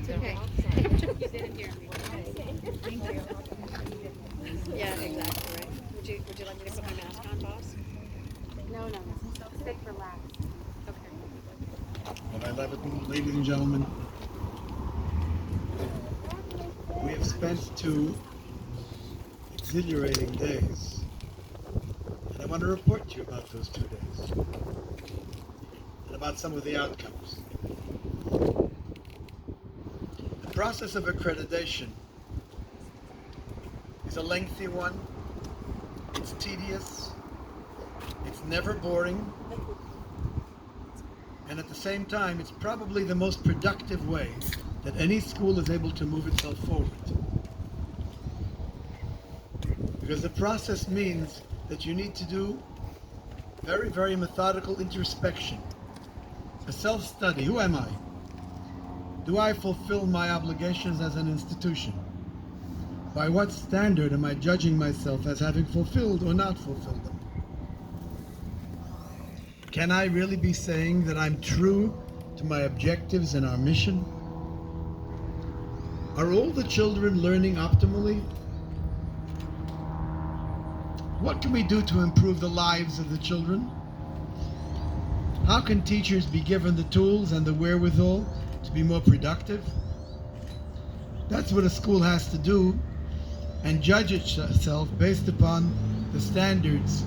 It's okay. You didn't hear me. Thank you. Yeah, exactly, right. Would you like me to put my mask on, boss? No. Stick relaxed. Okay. What I love it, ladies and gentlemen, we have spent 2 exhilarating days. And I want to report to you about those 2 days and about some of the outcomes. The process of accreditation is a lengthy one, it's tedious, it's never boring, and at the same time, it's probably the most productive way that any school is able to move itself forward. Because the process means that you need to do very, very methodical introspection, a self-study. Who am I? Do I fulfill my obligations as an institution? By what standard am I judging myself as having fulfilled or not fulfilled them? Can I really be saying that I'm true to my objectives and our mission? Are all the children learning optimally? What can we do to improve the lives of the children? How can teachers be given the tools and the wherewithal to be more productive? That's what a school has to do, and judge itself based upon the standards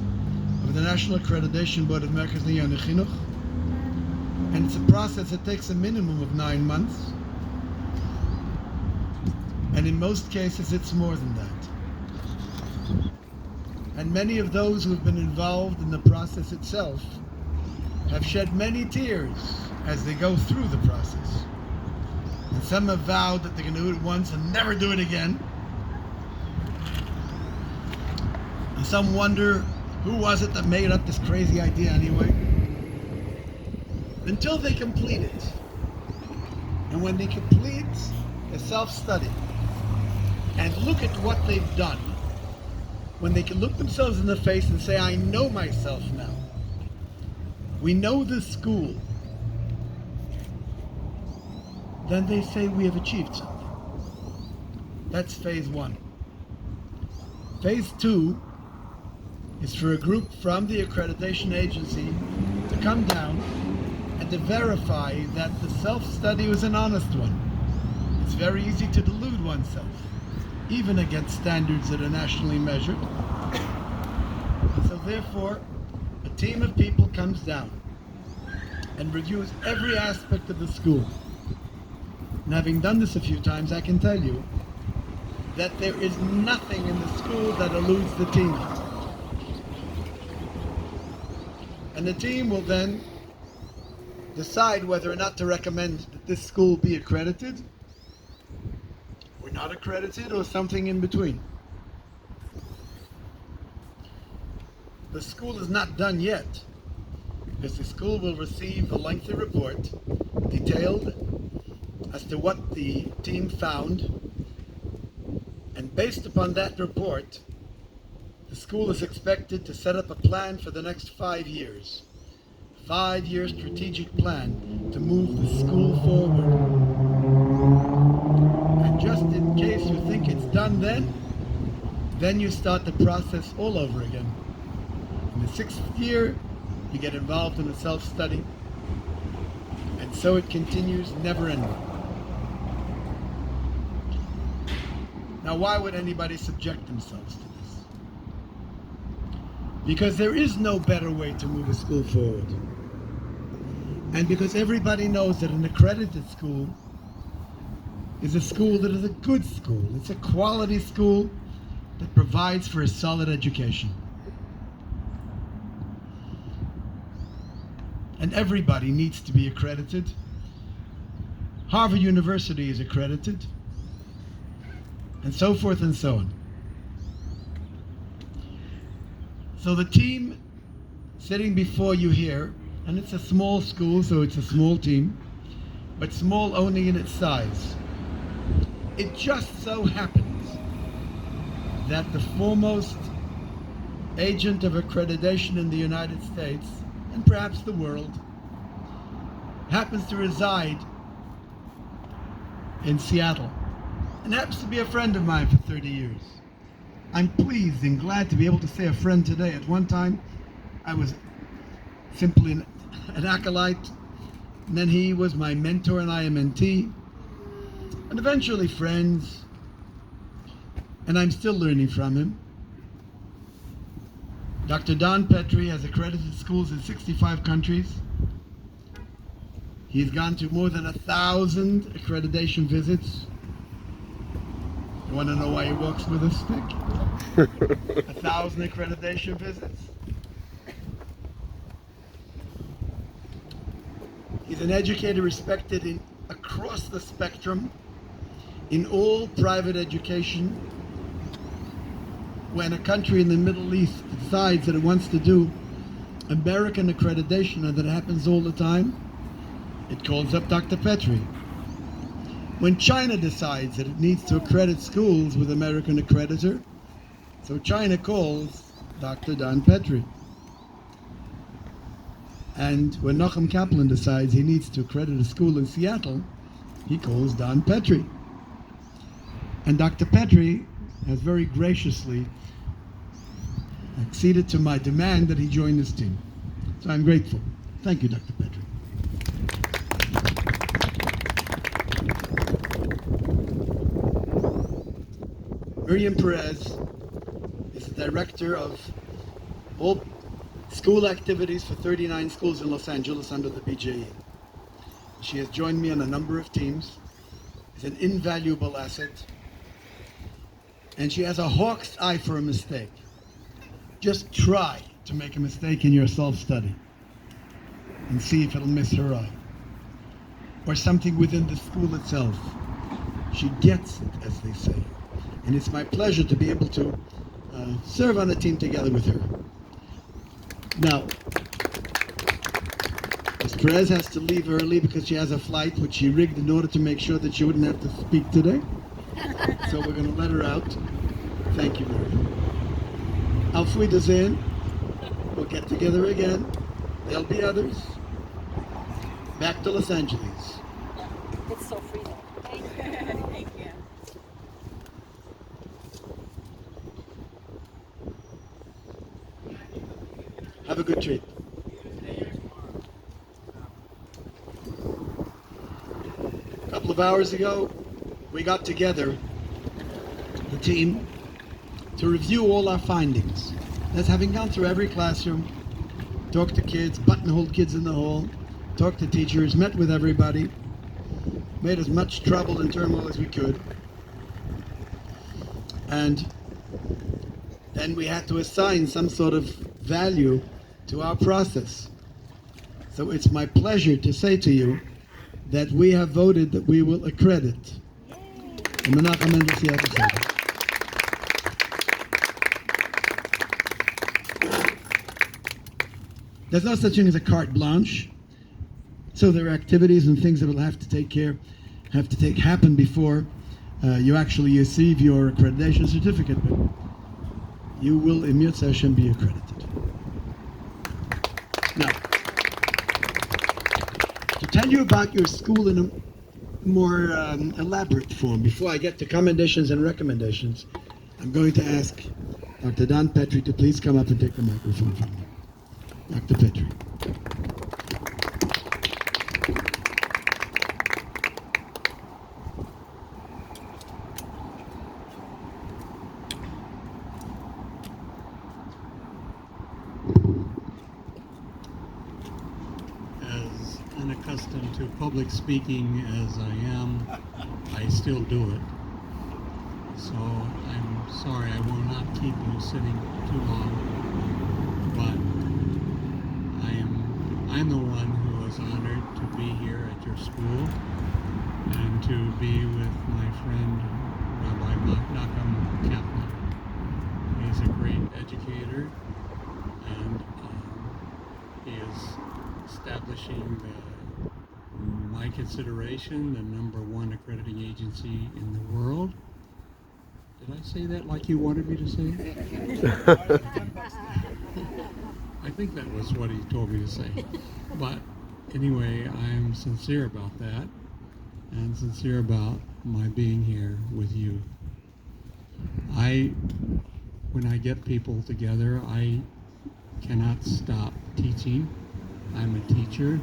of the National Accreditation Board of Merkez Liyan Chinuch. And it's a process that takes a minimum of 9 months. And in most cases, it's more than that. And many of those who have been involved in the process itself have shed many tears as they go through the process. And some have vowed that they're going to do it once and never do it again. And some wonder, who was it that made up this crazy idea anyway? Until they complete it. And when they complete a self-study and look at what they've done, when they can look themselves in the face and say, I know myself now. We know this school. Then they say we have achieved something. That's phase 1. Phase 2 is for a group from the accreditation agency to come down and to verify that the self-study was an honest one. It's very easy to delude oneself, even against standards that are nationally measured. So therefore, a team of people comes down and reviews every aspect of the school. And having done this a few times, I can tell you that there is nothing in the school that eludes the team. And the team will then decide whether or not to recommend that this school be accredited, or not accredited, or something in between. The school is not done yet, because the school will receive a lengthy report, detailed as to what the team found, and based upon that report, the school is expected to set up a plan for the next 5 years. 5-year strategic plan to move the school forward. And just in case you think it's done then you start the process all over again. In the 6th year, you get involved in a self-study, and so it continues, never ending. Now, why would anybody subject themselves to this? Because there is no better way to move a school forward. And because everybody knows that an accredited school is a school that is a good school. It's a quality school that provides for a solid education. And everybody needs to be accredited. Harvard University is accredited, and so forth and so on. So the team sitting before you here, and it's a small school, so it's a small team, but small only in its size. It just so happens that the foremost agent of accreditation in the United States, and perhaps the world, happens to reside in Seattle, and happens to be a friend of mine for 30 years. I'm pleased and glad to be able to say a friend today. At one time, I was simply an acolyte, and then he was my mentor and I a mentee, and eventually friends, and I'm still learning from him. Dr. Don Petrie has accredited schools in 65 countries. He's gone to more than 1,000 accreditation visits. You want to know why he walks with a stick? 1,000 accreditation visits. He's an educator respected across the spectrum in all private education. When a country in the Middle East decides that it wants to do American accreditation, and that happens all the time, it calls up Dr. Petrie. When China decides that it needs to accredit schools with American accreditor, so China calls Dr. Don Petrie. And when Nachum Kaplan decides he needs to accredit a school in Seattle, he calls Don Petrie. And Dr. Petrie has very graciously acceded to my demand that he join this team. So I'm grateful. Thank you, Dr. Petrie. Miriam Perez is the director of all school activities for 39 schools in Los Angeles under the BJE. She has joined me on a number of teams. Is an invaluable asset. And she has a hawk's eye for a mistake. Just try to make a mistake in your self-study and see if it'll miss her eye. Or something within the school itself. She gets it, as they say. And it's my pleasure to be able to serve on a team together with her. Now, Ms. Perez has to leave early because she has a flight which she rigged in order to make sure that she wouldn't have to speak today. So we're going to let her out. Thank you, Mary. Auf Wiedersehen. We'll get together again. There'll be others. Back to Los Angeles. It's so free though. Thank you. Thank you. Have a good trip. A couple of hours ago, we got together, the team, to review all our findings. That's having gone through every classroom, talked to kids, buttonholed kids in the hall, talked to teachers, met with everybody, made as much trouble and turmoil as we could. And then we had to assign some sort of value to our process. So it's my pleasure to say to you that we have voted that we will accredit. There's no such thing as a carte blanche. So there are activities and things that will have to happen before you actually receive your accreditation certificate. But you will, in Yirtzeh Hashem, be accredited. Now, to tell you about your school in a more elaborate form, before I get to commendations and recommendations, I'm going to ask Dr. Don Petrie to please come up and take the microphone from me. Dr. Petrie. As unaccustomed to public speaking as I am, I still do it. So I'm sorry I will not keep you sitting too long, but I'm the one who is honored to be here at your school and to be with my friend Rabbi Nachum Kaplan. He's a great educator, and he is establishing my consideration, the #1 accrediting agency in the world. Did I say that like you wanted me to say it? I think that was what he told me to say. But anyway, I'm sincere about that. and sincere about my being here with you. When I get people together, I cannot stop teaching. I'm a teacher.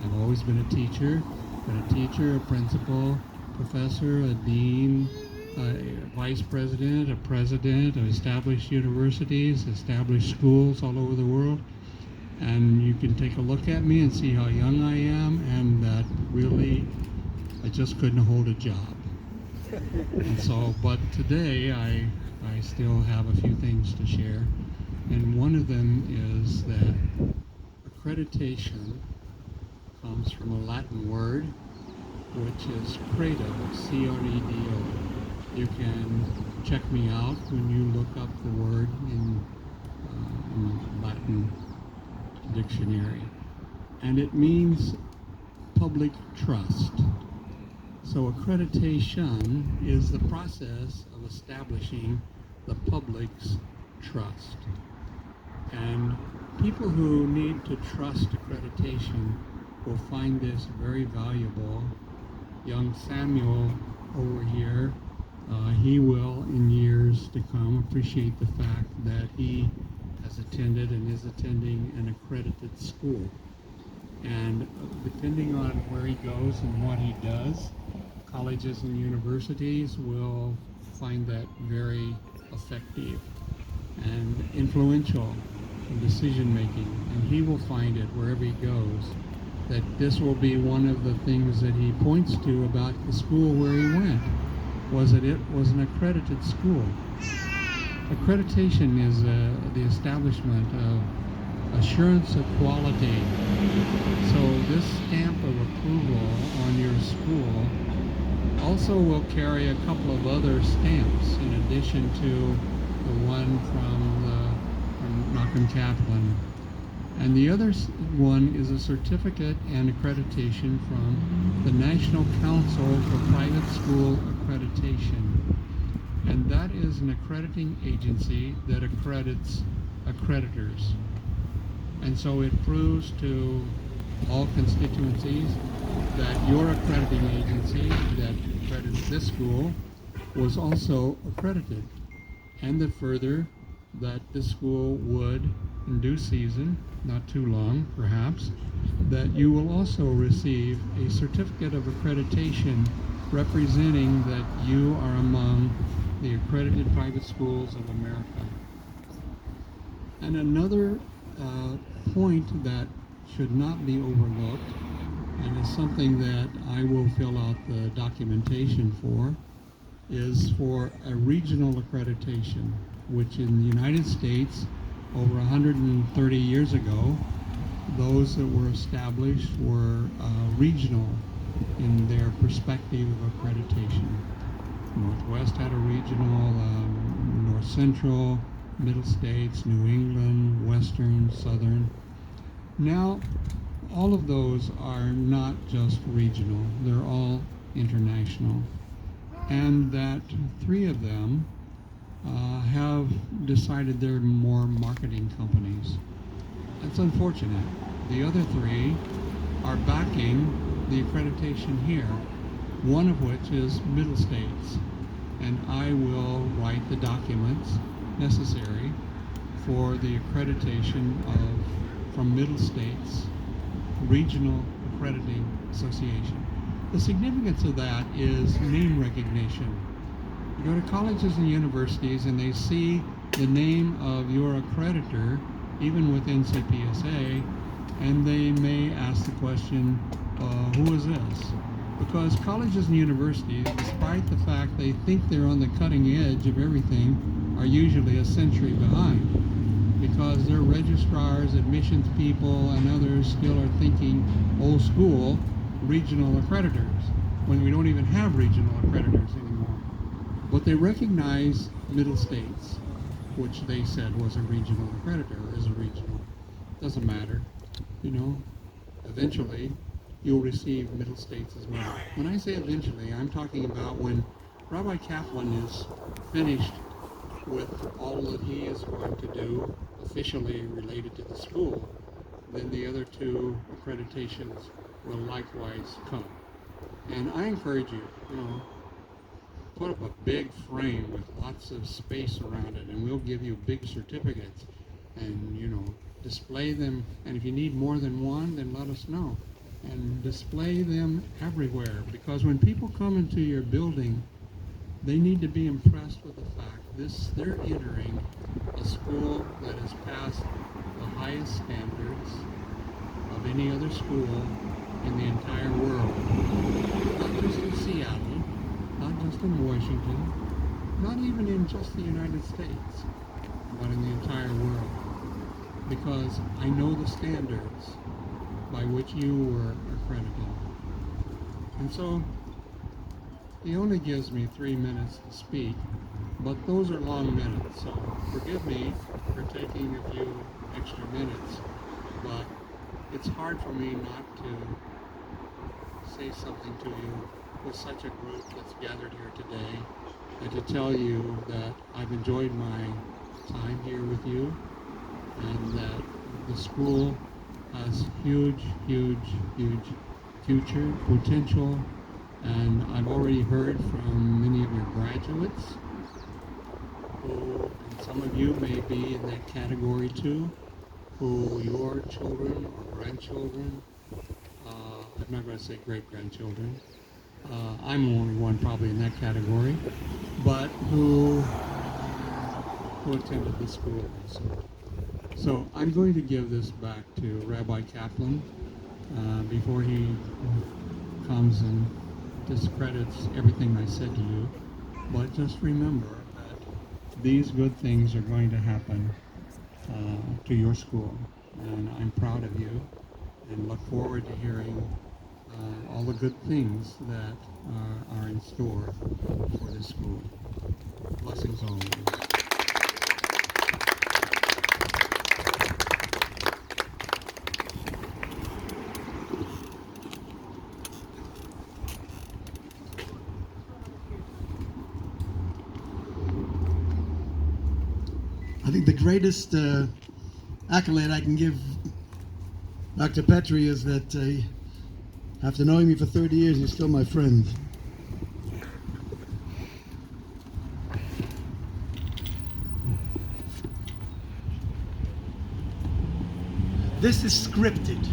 I've always been a teacher, a principal, professor, a dean, a vice president, a president of established universities, established schools all over the world. And you can take a look at me and see how young I am, and that really I just couldn't hold a job. And so, but today I still have a few things to share. And one of them is that accreditation comes from a Latin word, which is credo, C-R-E-D-O. You can check me out when you look up the word in Latin dictionary. And it means public trust. So accreditation is the process of establishing the public's trust. And people who need to trust accreditation will find this very valuable. Young Samuel over here, he will in years to come appreciate the fact that he has attended and is attending an accredited school. And depending on where he goes and what he does, colleges and universities will find that very effective and influential in decision making. And he will find it wherever he goes, that this will be one of the things that he points to about the school where he went, was that it was an accredited school. Accreditation is the establishment of assurance of quality. So this stamp of approval on your school also will carry a couple of other stamps in addition to the one from Knockham Kaplan. And the other one is a certificate and accreditation from the National Council for Private School Accreditation. And that is an accrediting agency that accredits accreditors. And so it proves to all constituencies that your accrediting agency that accredits this school was also accredited. And that further, that this school would, in due season, not too long perhaps, that you will also receive a certificate of accreditation representing that you are among the accredited private schools of America. And another point that should not be overlooked, and is something that I will fill out the documentation for, is for a regional accreditation, which in the United States, over 130 years ago, those that were established were regional in their perspective of accreditation. Northwest had a regional, North Central, Middle States, New England, Western, Southern. Now, all of those are not just regional, they're all international. And that three of them have decided they're more marketing companies. That's unfortunate. The other three are backing the accreditation here, one of which is Middle States. And I will write the documents necessary for the accreditation from Middle States Regional Accrediting Association. The significance of that is name recognition. You go to colleges and universities and they see the name of your accreditor, even within CPSA, and they may ask the question, who is this? Because colleges and universities, despite the fact they think they're on the cutting edge of everything, are usually a century behind. Because their registrars, admissions people, and others still are thinking old school regional accreditors, when we don't even have regional accreditors anymore. But they recognize Middle States, which they said was a regional accreditor, is a regional. Doesn't matter, eventually you'll receive Middle States as well. When I say eventually, I'm talking about when Rabbi Kaplan is finished with all that he is going to do officially related to the school, then the other two accreditations will likewise come. And I encourage you, put up a big frame with lots of space around it, and we'll give you big certificates, and display them. And if you need more than one, then let us know, and display them everywhere, because when people come into your building, they need to be impressed with the fact they're entering a school that has passed the highest standards of any other school in the entire world. Not just in Seattle, not just in Washington, not even in just the United States, but in the entire world. Because I know the standards by which you were accredited. And so, he only gives me 3 minutes to speak, but those are long minutes, so forgive me for taking a few extra minutes, but it's hard for me not to say something to you with such a group that's gathered here today, and to tell you that I've enjoyed my time here with you, and that the school has huge, huge, huge future potential. And I've already heard from many of your graduates, who, and some of you may be in that category too, who your children or grandchildren, I'm not going to say great-grandchildren, I'm the only one probably in that category, but who attended the school also. So I'm going to give this back to Rabbi Kaplan before he comes and discredits everything I said to you. But just remember that these good things are going to happen to your school. And I'm proud of you and look forward to hearing all the good things that are in store for this school. Blessings always. I think the greatest accolade I can give Dr. Petrie is that after knowing me for 30 years, he's still my friend. This is scripted.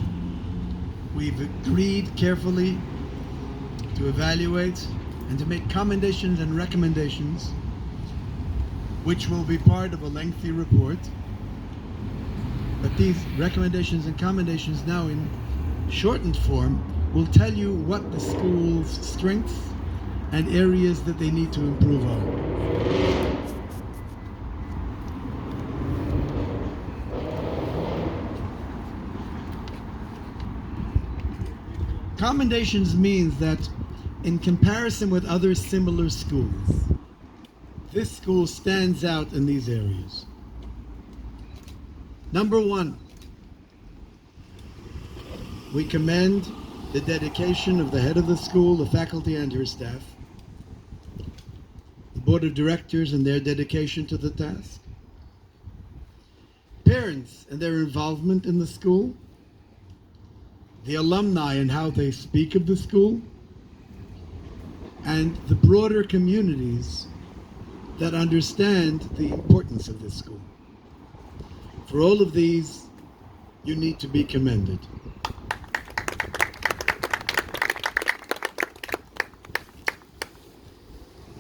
We've agreed carefully to evaluate and to make commendations and recommendations, which will be part of a lengthy report. But these recommendations and commendations now in shortened form will tell you what the school's strengths and areas that they need to improve on. Commendations means that in comparison with other similar schools, this school stands out in these areas. Number one, we commend the dedication of the head of the school, the faculty and her staff, the board of directors and their dedication to the task, parents and their involvement in the school, the alumni and how they speak of the school, and the broader communities that understand the importance of this school. For all of these, you need to be commended.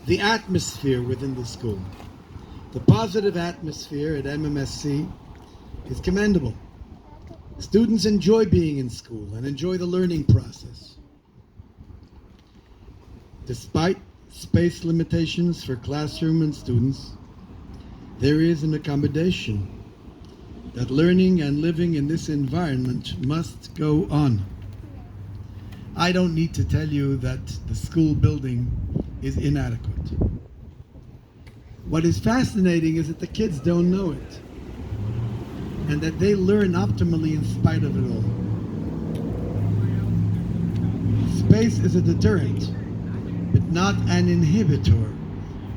The atmosphere within the school, the positive atmosphere at MMSC is commendable. Students enjoy being in school and enjoy the learning process. Despite space limitations for classroom and students, there is an accommodation that learning and living in this environment must go on. I don't need to tell you that the school building is inadequate. What is fascinating is that the kids don't know it, and that they learn optimally in spite of it all. Space is a deterrent, but not an inhibitor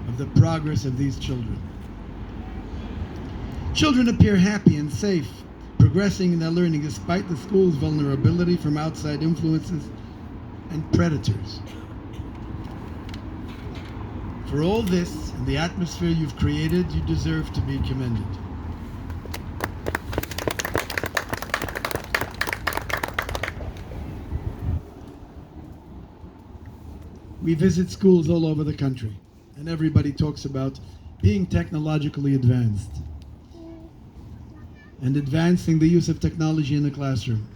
of the progress of these children. Children appear happy and safe, progressing in their learning despite the school's vulnerability from outside influences and predators. For all this and the atmosphere you've created, you deserve to be commended. We visit schools all over the country, and everybody talks about being technologically advanced and advancing the use of technology in the classroom.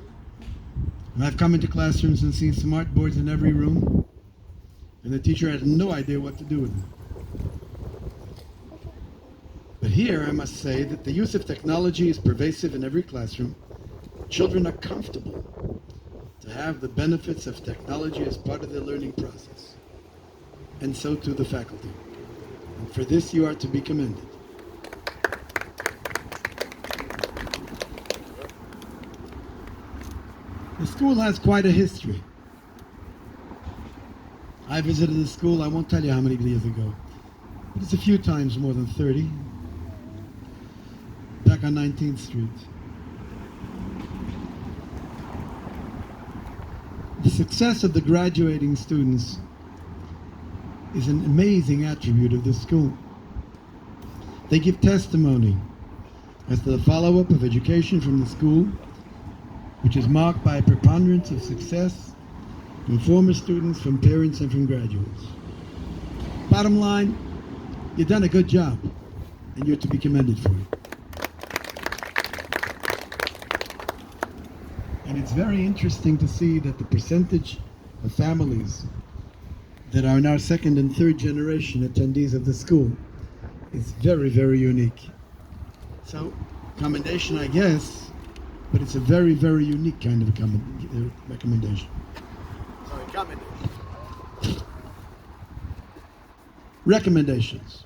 And I've come into classrooms and seen smart boards in every room, and the teacher has no idea what to do with them. But here I must say that the use of technology is pervasive in every classroom. Children are comfortable to have the benefits of technology as part of their learning process, and so too the faculty. And for this you are to be commended. The school has quite a history. I visited the school, I won't tell you how many years ago, but it's a few times more than 30, back on 19th Street. The success of the graduating students is an amazing attribute of this school. They give testimony as to the follow-up of education from the school, which is marked by a preponderance of success from former students, from parents, and from graduates. Bottom line, you've done a good job, and you're to be commended for it. And it's very interesting to see that the percentage of families that are now second and third generation attendees of the school is very, very unique. So, commendation, I guess, but it's a very, very unique kind of a recommendation. Sorry, commendation. Recommendations.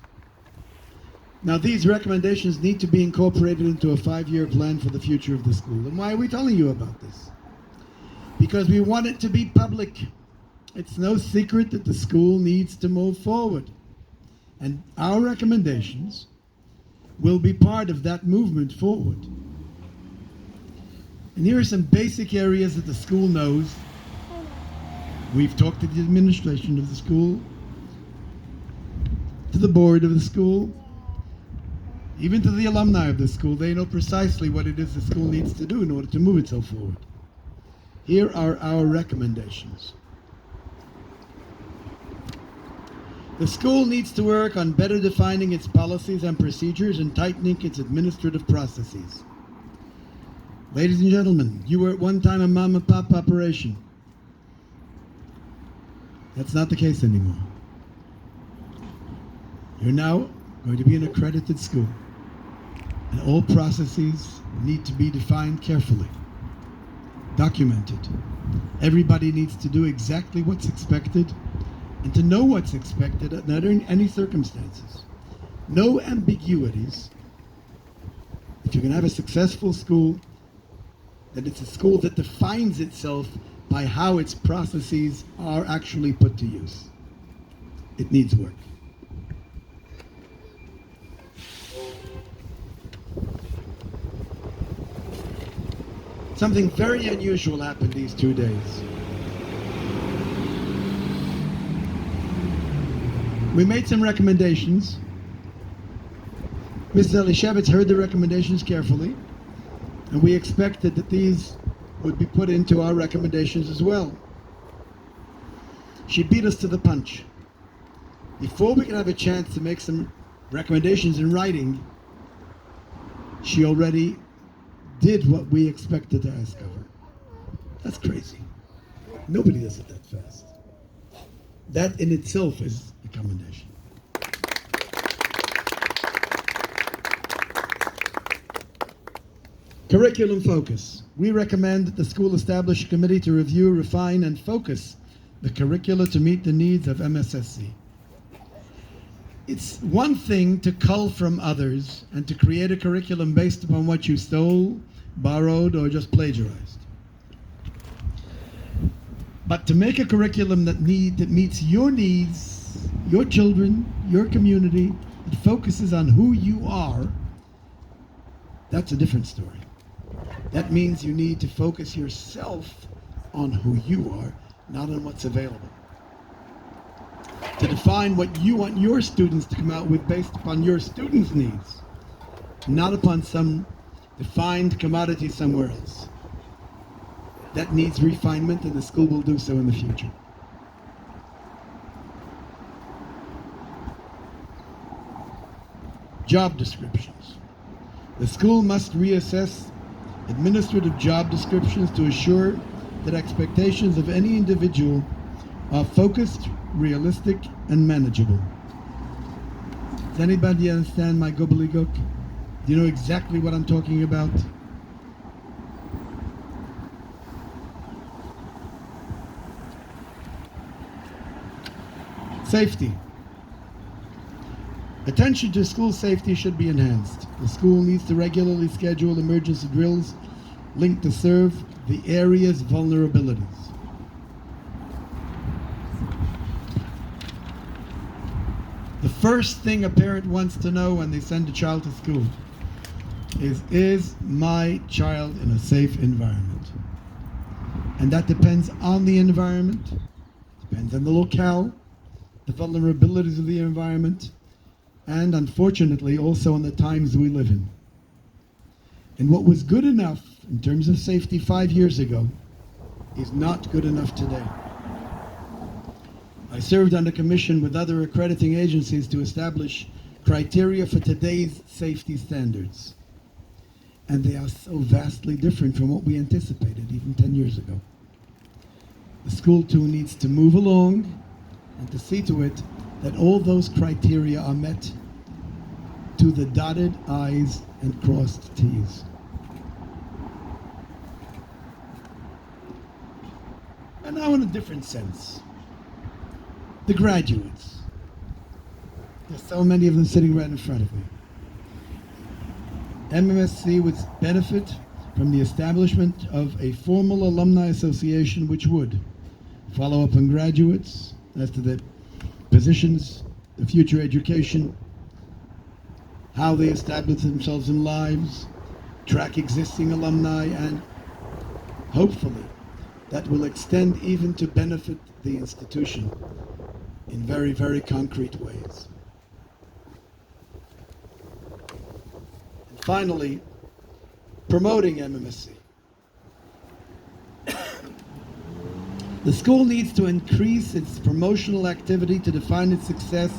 Now, these recommendations need to be incorporated into a 5-year plan for the future of the school. And why are we telling you about this? Because we want it to be public. It's no secret that the school needs to move forward. And our recommendations will be part of that movement forward. And here are some basic areas that the school knows. We've talked to the administration of the school, to the board of the school, even to the alumni of the school. They know precisely what it is the school needs to do in order to move itself forward. Here are our recommendations. The school needs to work on better defining its policies and procedures and tightening its administrative processes. Ladies and gentlemen, you were at one time a mom and pop operation. That's not the case anymore. You're now going to be an accredited school, and all processes need to be defined carefully, documented. Everybody needs to do exactly what's expected and to know what's expected under any circumstances. No ambiguities. If you're going to have a successful school, then it's a school that defines itself by how its processes are actually put to use. It needs work. Something very unusual happened these 2 days. We made some recommendations. Mrs. Elishevitz heard the recommendations carefully, and we expected that these would be put into our recommendations as well. She beat us to the punch. Before we could have a chance to make some recommendations in writing, she already did what we expected to ask of her. That's crazy. Nobody does it that fast. That in itself is a commendation. Curriculum focus. We recommend that the school establish a committee to review, refine, and focus the curricula to meet the needs of MSSC. It's one thing to cull from others and to create a curriculum based upon what you stole, borrowed, or just plagiarized. But to make a curriculum that meets your needs, your children, your community, it focuses on who you are, that's a different story. That means you need to focus yourself on who you are, not on what's available. To define what you want your students to come out with based upon your students' needs, not upon some defined commodity somewhere else. That needs refinement, and the school will do so in the future. Job descriptions. The school must reassess administrative job descriptions to assure that expectations of any individual are focused, realistic, and manageable. Does anybody understand my gobbledygook? Do you know exactly what I'm talking about? Safety. Attention to school safety should be enhanced. The school needs to regularly schedule emergency drills linked to serve the area's vulnerabilities. The first thing a parent wants to know when they send a child to school is my child in a safe environment? And that depends on the environment, depends on the locale, the vulnerabilities of the environment, and unfortunately also on the times we live in. And what was good enough in terms of safety 5 years ago is not good enough today. I served on a commission with other accrediting agencies to establish criteria for today's safety standards. And they are so vastly different from what we anticipated even 10 years ago. The school too needs to move along and to see to it that all those criteria are met to the dotted I's and crossed T's. And now in a different sense, the graduates. There's so many of them sitting right in front of me. MMSC would benefit from the establishment of a formal alumni association which would follow up on graduates as to their positions, the future education, how they establish themselves in lives, track existing alumni, and hopefully that will extend even to benefit the institution in very, very concrete ways. And finally, promoting MMSC. The school needs to increase its promotional activity to define its success,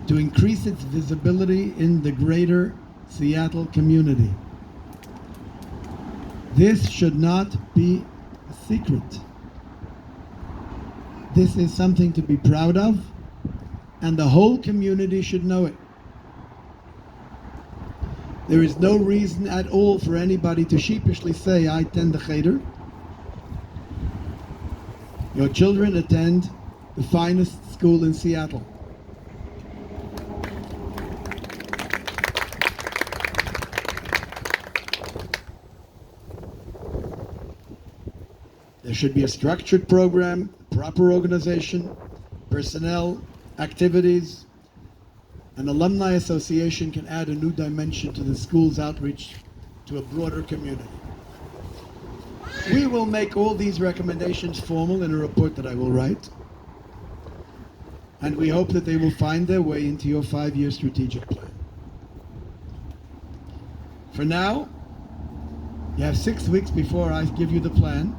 to increase its visibility in the greater Seattle community. This should not be a secret. This is something to be proud of, and the whole community should know it. There is no reason at all for anybody to sheepishly say, I attend the Cheder. Your children attend the finest school in Seattle. There should be a structured program, proper organization, personnel, activities. An alumni association can add a new dimension to the school's outreach to a broader community. We will make all these recommendations formal in a report that I will write. And we hope that they will find their way into your 5-year strategic plan. For now, you have 6 weeks before I give you the plan.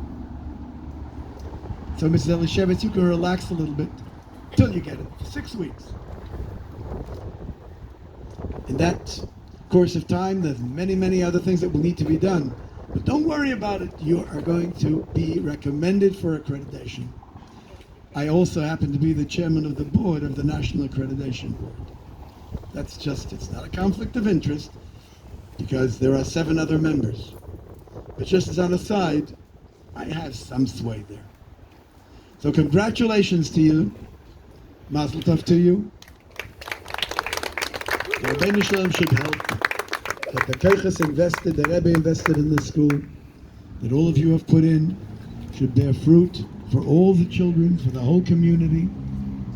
So, Mrs. Elishevitz, you can relax a little bit till you get it. 6 weeks. In that course of time, there's many, many other things that will need to be done. But don't worry about it. You are going to be recommended for accreditation. I also happen to be the chairman of the board of the National Accreditation Board. That's just, it's not a conflict of interest because there are 7 other members. But just as on a side, I have some sway there. So congratulations to you. Mazel tov to you. The Rebbeinu Shalom should help that the Koiches invested, the Rebbe invested in this school, that all of you have put in, should bear fruit for all the children, for the whole community,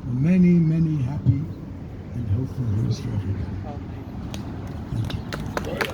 for many, many happy and hopeful years for everybody. Thank you.